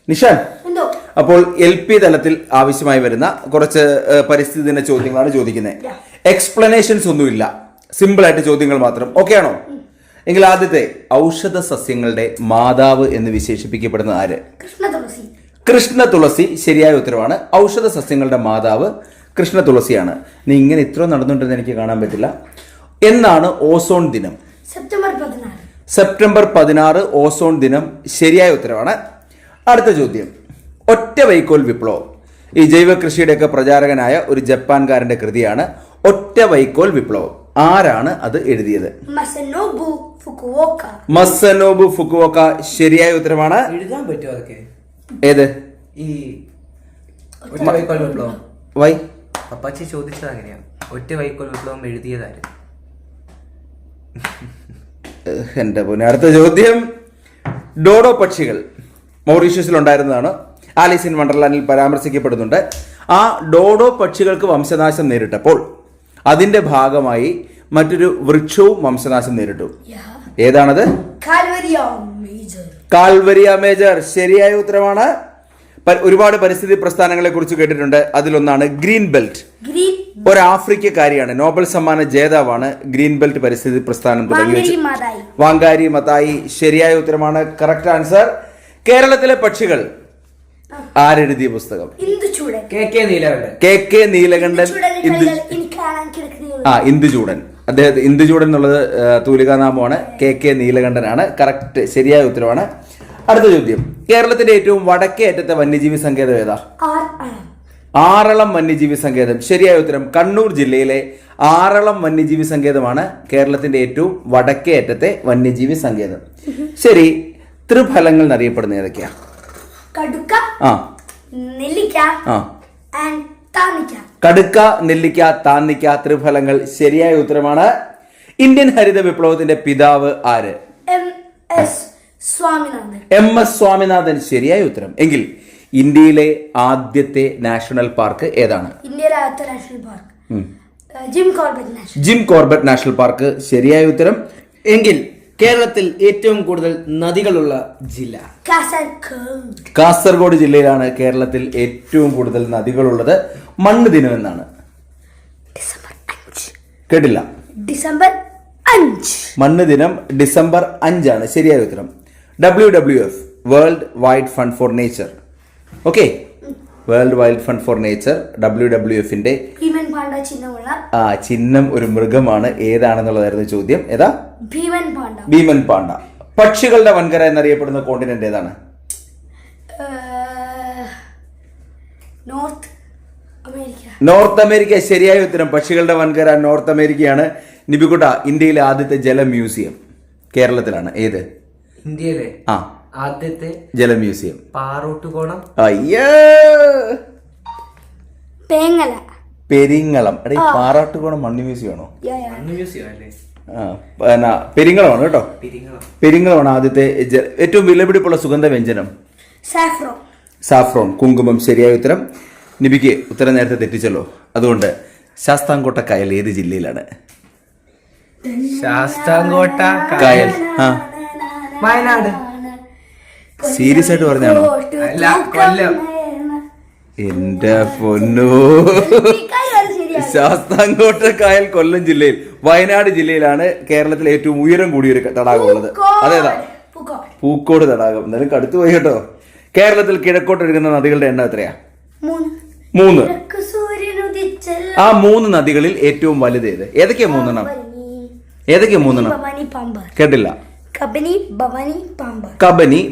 നിഷാൻ, അപ്പോൾ LP തലത്തിൽ ആവശ്യമായി വരുന്ന കുറച്ച് പരിസ്ഥിതി ദിന ചോദ്യങ്ങളാണ് ചോദിക്കുന്നത്. എക്സ്പ്ലനേഷൻസ് ഒന്നുമില്ല, സിമ്പിൾ ആയിട്ട് ചോദ്യങ്ങൾ മാത്രം. ഓക്കെ ആണോ? എങ്കിൽ ആദ്യത്തെ, ഔഷധ സസ്യങ്ങളുടെ മാതാവ് എന്ന് വിശേഷിപ്പിക്കപ്പെടുന്ന ആര്? കൃഷ്ണ തുളസി. ശരിയായ ഉത്തരവാണ്. ഔഷധ സസ്യങ്ങളുടെ മാതാവ് കൃഷ്ണ തുളസിയാണ്. നീ ഇങ്ങനെ ഇത്ര നടന്നുകൊണ്ടെന്ന് എനിക്ക് കാണാൻ പറ്റില്ല. എന്നാണ് ഓസോൺ ദിനം? സെപ്റ്റംബർ 16 ഓസോൺ ദിനം. ശരിയായ ഉത്തരവാണ്. അടുത്ത ചോദ്യം, ഒറ്റ വൈക്കോൽ വിപ്ലവം. ഈ ജൈവ കൃഷിയുടെയൊക്കെ പ്രചാരകനായ ഒരു ജപ്പാൻകാരന്റെ കൃതിയാണ് ഒറ്റ വൈക്കോൽ വിപ്ലവം. ആരാണ് അത് എഴുതിയത്? മസനോബു ഫുകുവോക്ക. ശരിയായ ഉത്തരമാണ്. എഴുതാൻ പറ്റുമോ അതൊക്കെ? ഏത്? ഈ ഒറ്റ വൈക്കോൽ വിപ്ലവം. വൈ അപ്പാച്ചി ചോദിച്ചത് അങ്ങനെയാണ്. ഒറ്റ വൈക്കോൽ വിപ്ലവം എഴുതിയതാര്? എന്റെ പൊന്നെ. അടുത്ത ചോദ്യം, ഡോഡോ പക്ഷികൾ മൗറീഷ്യസിൽ ഉണ്ടായിരുന്നതാണ്. ആലീസ് ഇൻ വണ്ടർലാൻഡിൽ പരാമർശിക്കപ്പെടുന്നുണ്ട്. ആ ഡോഡോ പക്ഷികൾക്ക് വംശനാശം നേരിട്ടപ്പോൾ അതിന്റെ ഭാഗമായി മറ്റൊരു വൃക്ഷവും വംശനാശം നേരിട്ടു. ഏതാണത്? കാൽവരിയ മേജർ. ശരിയായ ഉത്തരമാണ്. ഒരുപാട് പരിസ്ഥിതി പ്രസ്ഥാനങ്ങളെ കുറിച്ച് കേട്ടിട്ടുണ്ട്. അതിലൊന്നാണ് ഗ്രീൻ ബെൽറ്റ്. ഒരു ആഫ്രിക്കക്കാരിയാണ്, നോബൽ സമ്മാന ജേതാവാണ്. ഗ്രീൻ ബെൽറ്റ് പരിസ്ഥിതി പ്രസ്ഥാനം തുടങ്ങി വാങ്കാരി മതായി. ശരിയായ ഉത്തരമാണ്. Correct answer. കേരളത്തിലെ പക്ഷികൾ ആരെഴുതിയ പുസ്തകം? KK നീലകണ്ഠൻ. ഇന്ദുചൂടൻ. അദ്ദേഹത്തെ ഇന്ദുചൂടൻ എന്നുള്ളത് തൂലികാനാമമാണ്. KK നീലകണ്ഠനാണ്. കറക്റ്റ്. ശരിയായ ഉത്തരവാണ്. അടുത്ത ചോദ്യം, കേരളത്തിന്റെ ഏറ്റവും വടക്കേ അറ്റത്തെ വന്യജീവി സങ്കേതം ഏതാ? ആറളം വന്യജീവി സങ്കേതം. ശരിയായ ഉത്തരം. കണ്ണൂർ ജില്ലയിലെ ആറളം വന്യജീവി സങ്കേതമാണ് കേരളത്തിന്റെ ഏറ്റവും വടക്കേ അറ്റത്തെ വന്യജീവി സങ്കേതം. ശരി, ത്രിഫലങ്ങൾ എന്നറിയപ്പെടുന്ന ഏതൊക്കെയാ? കടുക്ക, നെല്ലിക്ക, താന്നിക്ക ത്രിഫലങ്ങൾ. ശരിയായ ഉത്തരമാണ്. ഇന്ത്യൻ ഹരിത വിപ്ലവത്തിന്റെ പിതാവ് ആര്? MS സ്വാമിനാഥൻ. ശരിയായ ഉത്തരം. എങ്കിൽ ഇന്ത്യയിലെ ആദ്യത്തെ നാഷണൽ പാർക്ക് ഏതാണ്? Jim Corbett national park. ശരിയായ ഉത്തരം. എങ്കിൽ കേരളത്തിൽ ഏറ്റവും കൂടുതൽ നദികളുള്ള ജില്ല? കാസർഗോഡ് ജില്ലയിലാണ് കേരളത്തിൽ ഏറ്റവും കൂടുതൽ നദികളുള്ളത്. മണ്ണ് ദിനം എന്നാണ്? കേട്ടില്ല. മണ്ണ് ദിനം ഡിസംബർ 5 ആണ്. ശരിയായ ഉത്തരം. WWF world wide fund for nature. Okay, world wild fund for nature WWFന്റെ ചിഹ്നം ഒരു മൃഗമാണ്. ഏതാണെന്നുള്ളതായിരുന്നു ചോദ്യം. ഏതാ? ഭീമൻ പാണ്ട. പക്ഷികളുടെ വൻകര എന്നറിയപ്പെടുന്ന കോണ്ടിനെന്റ് ഏതാണ്? North America. ശരിയായ ഉത്തരം. പക്ഷികളുടെ വൻകര നോർത്ത് അമേരിക്കയാണ്. നിബികുട്ട, ഇന്ത്യയിലെ ആദ്യത്തെ ജല മ്യൂസിയം കേരളത്തിലാണ്. ഏത്? ഇന്ത്യയിലെ ആദ്യത്തെ ജല മ്യൂസിയം പാറോട്ടുകോണം. പെരിങ്ങളം. പാറാട്ടുകോണം മണ്ണ് മ്യൂസിയം ആണോ? പെരിങ്ങളമാണ് കേട്ടോ. പെരിങ്ങളമാണ് ആദ്യത്തെ ഏറ്റവും വിലപിടിപ്പുള്ള സുഗന്ധ വ്യഞ്ജനം? സാഫ്രോൺ, കുങ്കുമം. ശരിയായ ഉത്തരം. നിബിക്ക് ഉത്തരം നേരത്തെ തെറ്റിച്ചല്ലോ, അതുകൊണ്ട് ശാസ്താംകോട്ട കായൽ ഏത് ജില്ലയിലാണ്? ശാസ്താംകോട്ട കായൽ വയനാട്. സീരിയസ് ആയിട്ട് പറഞ്ഞാണോ? കൊല്ലം. എന്റെ പൊന്നോ, ശാസ്താംകോട്ട കായൽ കൊല്ലം ജില്ലയിൽ. വയനാട് ജില്ലയിലാണ് കേരളത്തിലെ ഏറ്റവും ഉയരം കൂടിയൊരു തടാകം ഉള്ളത്. അതേതാ? പൂക്കോട് തടാകം. എന്നാലും കടുത്തു പോയി കേട്ടോ. കേരളത്തിൽ കിഴക്കോട്ട് ഒഴുകുന്ന നദികളുടെ എണ്ണം എത്രയാ? 3. ആ 3 നദികളിൽ ഏറ്റവും വലുത് ഏത്? ഏതൊക്കെയാ 3 കേട്ടില്ല. കബനി,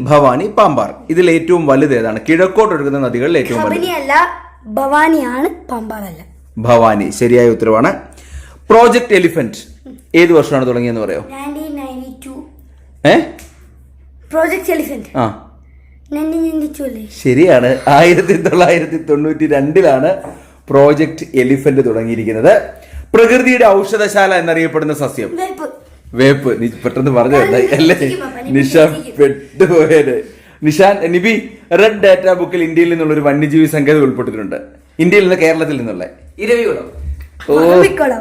ഭവാനി, പാമ്പാർ. ഇതിൽ ഏറ്റവും വലുത് ഏതാണ്? കിഴക്കോട്ട് ഒഴുകുന്ന നദികളിൽ ഏറ്റവും വലുത് ഭവാനി. ശരിയായ ഉത്തരവാണ്. പ്രോജക്ട് എലിഫന്റ് ഏത് വർഷമാണ് തുടങ്ങിയെന്ന് പറയോ? 1992. ശരിയാണ്. 1992 പ്രോജക്ട് എലിഫന്റ് തുടങ്ങിയിരിക്കുന്നത്. പ്രകൃതിയുടെ ഔഷധശാല എന്നറിയപ്പെടുന്ന സസ്യം? വേപ്പ്. നീ പെട്ടെന്ന് പറഞ്ഞു അല്ലേ? നിഷാൻ പെട്ടുപോയത്. നിബി, റെഡ് ഡാറ്റ ബുക്കിൽ ഇന്ത്യയിൽ നിന്നുള്ള ഒരു വന്യജീവി സങ്കേതം ഉൾപ്പെട്ടിട്ടുണ്ട്. ഇന്ത്യയിൽ നിന്ന്, കേരളത്തിൽ നിന്നുള്ള?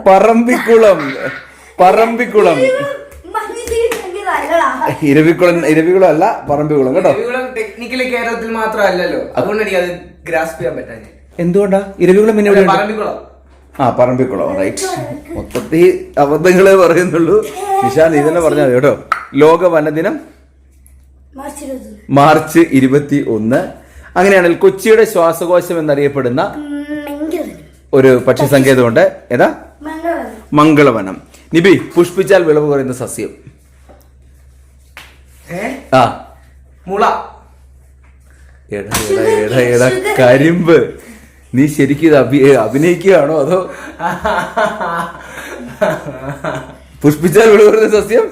പറമ്പിക്കുളം. ഇരവികുളം അല്ല പറമ്പിക്കുളം കേട്ടോ. ടെക്നിക്കലി കേരളത്തിൽ മാത്രമല്ലല്ലോ, അതുകൊണ്ട് എനിക്ക് അത് ഗ്രാസ്പ് ചെയ്യാൻ പറ്റാഞ്ഞ. എന്തുകൊണ്ടാ ഇരവികുളം പിന്നെ എവിടെയുണ്ട്? പറമ്പിക്കുളം. പറമ്പിക്കുളം, റൈറ്റ്. മൊത്തത്തിൽ അബദ്ധങ്ങളെ പറയുന്നുള്ളൂ. നിഷാന്ത് ഇതന്നെ പറഞ്ഞാൽ മതി കേട്ടോ. ലോക വനദിനം മാർച്ച് 21. അങ്ങനെയാണെങ്കിൽ കൊച്ചിയുടെ ശ്വാസകോശം എന്നറിയപ്പെടുന്ന ഒരു പക്ഷി സങ്കേതമുണ്ട്. ഏതാ? മംഗളവനം. നിബി, പുഷ്പിച്ചാൽ വിളവ് കുറയുന്ന സസ്യം. മുള. എടാ കരിമ്പ്. നീ ശരിക്കും ഇത് അഭിനയിക്കുകയാണോ അതോ? പുഷ്പിച്ചാൽ വിളവ് കുറയുന്ന സസ്യം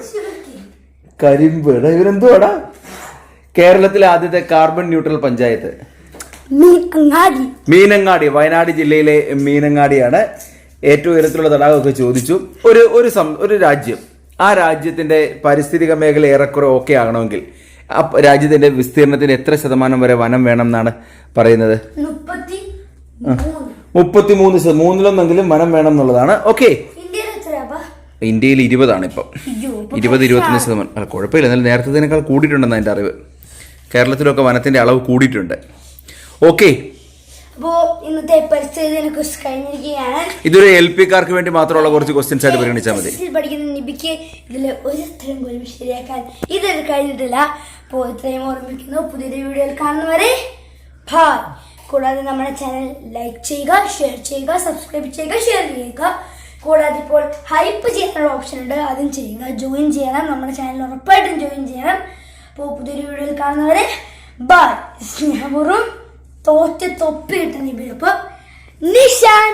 കരിമ്പ്. എടാ ഇവരെന്തുവാടാ? കേരളത്തിലെ ആദ്യത്തെ കാർബൺ ന്യൂട്രൽ പഞ്ചായത്ത് മീനങ്ങാടി. വയനാട് ജില്ലയിലെ മീനങ്ങാടിയാണ്. ഏറ്റവും ഉയരത്തിലുള്ള തടാകമൊക്കെ ചോദിച്ചു. ഒരു രാജ്യം, ആ രാജ്യത്തിന്റെ പാരിസ്ഥിതിക മേഖല ഏറെക്കുറെ ഓക്കെ ആകണമെങ്കിൽ ആ രാജ്യത്തിന്റെ വിസ്തീർണത്തിന് എത്ര ശതമാനം വരെ വനം വേണം എന്നാണ് പറയുന്നത്? 33. മൂന്നിലൊന്നെങ്കിലും വനം വേണം എന്നുള്ളതാണ്. ഓക്കെ, ഇന്ത്യയിൽ 20 ഇപ്പം. 20-25%. കുഴപ്പമില്ല, എന്നാലും നേരത്തേതിനേക്കാൾ കൂടിയിട്ടുണ്ടെന്ന് എൻ്റെ അറിവ്. കേരളത്തിലൊക്കെ വനത്തിന്റെ അളവ് കൂടിയിട്ടുണ്ട്. ഓക്കെ, ഇന്നത്തെ പരിസ്ഥിതിയെ കുറിച്ച് കഴിഞ്ഞിരിക്കുകയാണ്. ഇതൊരു LP-കാർക്ക് വേണ്ടി മാത്രമുള്ള കുറച്ച് ക്വസ്റ്റ്യൻസ് ആയിട്ട് പരിഗണിച്ചാൽ മതി. പഠിക്കുന്ന നിബിക്ക് ഇതിൽ ഒരു ഉത്തരം പോലും ശരിയാക്കാൻ ഇതൊരു കഴിഞ്ഞിട്ടില്ല. അപ്പോൾ ഇത്രയും ഓർമ്മിക്കുന്നു. പുതിയൊരു വീഡിയോയിൽ കാണുന്നവരെ ഭായ്. കൂടാതെ നമ്മുടെ ചാനൽ ലൈക്ക് ചെയ്യുക, ഷെയർ ചെയ്യുക, സബ്സ്ക്രൈബ് ചെയ്യുക, ഷെയർ ചെയ്യുക. കൂടാതെ ഇപ്പോൾ ഹൈപ്പ് ചെയ്യാനുള്ള ഓപ്ഷൻ ഉണ്ട്, അതും ചെയ്യുക. ജോയിൻ ചെയ്യണം, നമ്മുടെ ചാനൽ ഉറപ്പായിട്ടും ജോയിൻ ചെയ്യണം. അപ്പോൾ പുതിയൊരു വീഡിയോയിൽ കാണുന്നവരെ ബൈ. സ്നേഹപൂർവ്വം തോറ്റ് തൊപ്പി കിട്ടുന്ന നിബിനൊപ്പം നിഷാൻ.